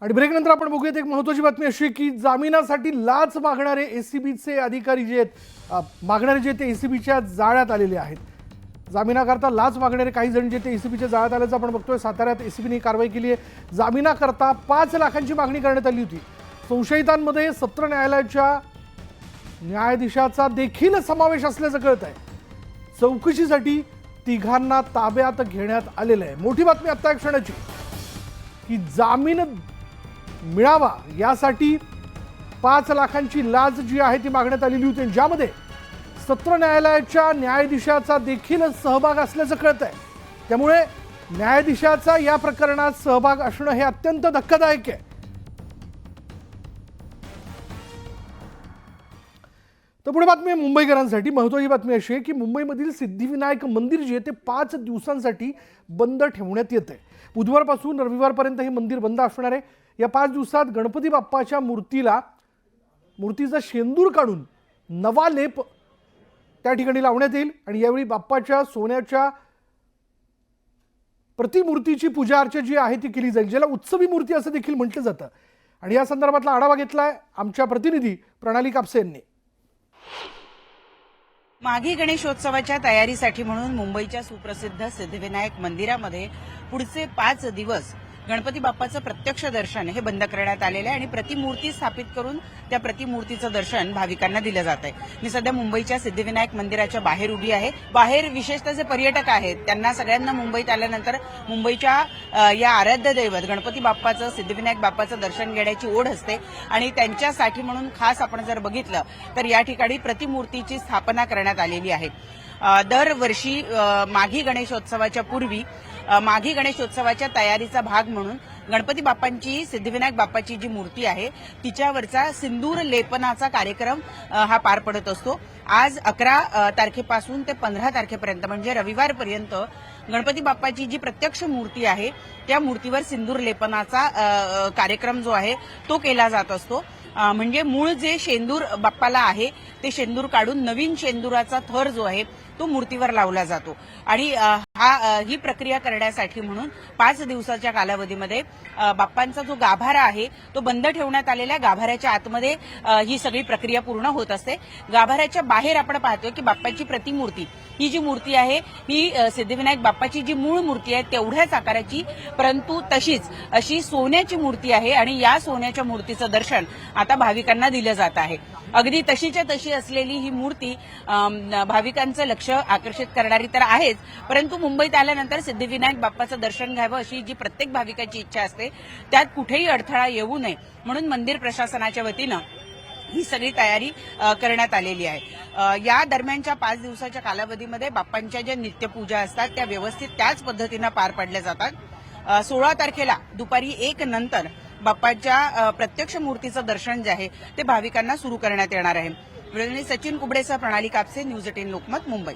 आणि ब्रेकनंतर आपण बघूयात एक महत्त्वाची बातमी अशी की जामिनासाठी लाच मागणारे एसीबीचे अधिकारी जे आहेत मागणारे जे ते एसीबीच्या जाळ्यात आलेले आहेत. जामिनाकरता लाच मागणारे काही जण जे ते एसीबीच्या जाळ्यात आल्याचं आपण बघतोय. साताऱ्यात एसीबीने कारवाई केली आहे. जामिनाकरता 5 लाखांची मागणी करण्यात आली होती. संशयितांमध्ये सत्र न्यायालयाच्या न्यायाधीशाचा देखील समावेश असल्याचं कळत आहे. चौकशीसाठी तिघांना ताब्यात घेण्यात आलेलं आहे. मोठी बातमी आत्ता एक क्षणाची की जामीन मिळावा यासाठी 5 लाखांची लाच जी आहे ती मागण्यात आलेली होती, ज्यामध्ये सत्र न्यायालयाच्या न्यायाधीशाचा देखील सहभाग असल्याचं कळत आहे. त्यामुळे न्यायाधीशाचा या प्रकरणात सहभाग असणं हे अत्यंत धक्कादायक आहे. तर पुढे बातमी मुंबईकरांसाठी महत्त्वाची बातमी अशी आहे की मुंबईमधील सिद्धिविनायक मंदिर जे ते 5 दिवसांसाठी बंद ठेवण्यात येत आहे. बुधवारपासून रविवारपर्यंत हे मंदिर बंद असणार आहे. या 5 दिवसात गणपती बाप्पाच्या मूर्तीचा शेंदूर काढून नवा लेप त्या ठिकाणी लावण्यात येईल आणि यावेळी बाप्पाच्या सोन्याच्या प्रतिमूर्तीची पूजा अर्चा जी आहे ती केली जाईल, ज्याला उत्सवी मूर्ती असं देखील म्हटलं जातं. आणि या संदर्भातला आढावा घेतलाय आमच्या प्रतिनिधी प्रणाली कापसे यांनी. माघी गणेशोत्सवाच्या तयारीसाठी म्हणून मुंबईच्या सुप्रसिद्ध सिद्धिविनायक मंदिरामध्ये पुढचे 5 दिवस गणपती बाप्पाचं प्रत्यक्ष दर्शन हे बंद करण्यात आलेलं आहे आणि प्रतिमूर्ती स्थापित करून त्या प्रतिमूर्तीचं दर्शन भाविकांना दिलं जात आहे. मी सध्या मुंबईच्या सिद्धिविनायक मंदिराच्या बाहेर उभी आहे. बाहेर विशेषतः जे पर्यटक आहेत त्यांना सगळ्यांना मुंबईत आल्यानंतर मुंबईच्या या आराध्य दैवत गणपती बाप्पाचं सिद्धिविनायक बाप्पाचं दर्शन घेण्याची ओढ असते आणि त्यांच्यासाठी म्हणून खास आपण जर बघितलं तर या ठिकाणी प्रतिमूर्तीची स्थापना करण्यात आलेली आहे. दरवर्षी माघी गणेशोत्सवाच्या पूर्वी माघी गणेशोत्सवाच्या तयारीचा भाग म्हणून गणपती बाप्पांची सिद्धिविनायक बाप्पाची जी मूर्ती आहे तिच्यावरचा सिंदूर लेपनाचा कार्यक्रम हा पार पडत असतो. आज 11 तारखेपासून ते 15 तारखेपर्यंत म्हणजे रविवारपर्यंत गणपती बाप्पाची जी प्रत्यक्ष मूर्ती आहे त्या मूर्तीवर सिंदूर लेपनाचा कार्यक्रम जो आहे तो केला जात असतो. म्हणजे मूळ जे शेंदूर बाप्पाला आहे ते शेंदूर काढून नवीन शेंदुराचा थर जो आहे तो मूर्तीवर लावला जातो आणि ही प्रक्रिया करण्यासाठी म्हणून 5 दिवसाच्या कालावधीमध्ये बाप्पांचा जो गाभारा आहे तो बंद ठेवण्यात आलेला आहे. गाभाऱ्याच्या आतमध्ये ही सगळी प्रक्रिया पूर्ण होत असते. गाभाऱ्याच्या बाहेर आपण पाहतोय की बाप्पाची प्रतिमूर्ती ही जी मूर्ती आहे ही सिद्धिविनायक बाप्पाची जी मूळ मूर्ती आहे तेवढ्याच आकाराची परंतु तशीच अशी सोन्याची मूर्ती आहे आणि या सोन्याच्या मूर्तीचं दर्शन आता भाविकांना दिलं जात आहे. अगदी तशीच्या तशी असलेली ही मूर्ती भाविकांचं लक्ष आकर्षित करणारी तर आहेच, परंतु मुंबईत आल्यानंतर सिद्धिविनायक बाप्पाचं दर्शन घ्यावं अशी जी प्रत्येक भाविकाची इच्छा असते त्यात कुठेही अडथळा येऊ नये म्हणून मंदिर प्रशासनाच्या वतीनं ही सगळी तयारी करण्यात आलेली आहे. या दरम्यानच्या 5 दिवसाच्या कालावधीमध्ये बाप्पांच्या ज्या नित्यपूजा असतात त्या व्यवस्थित त्याच पद्धतीनं पार पाडल्या जातात. 16 तारखेला दुपारी 1 नंतर बाप्पाच्या प्रत्यक्ष मूर्तीचं दर्शन जे आहे ते भाविकांना सुरू करण्यात येणार आहे. सचिन कुबडेसह प्रणाली कापसे, न्यूज 18 लोकमत, मुंबई.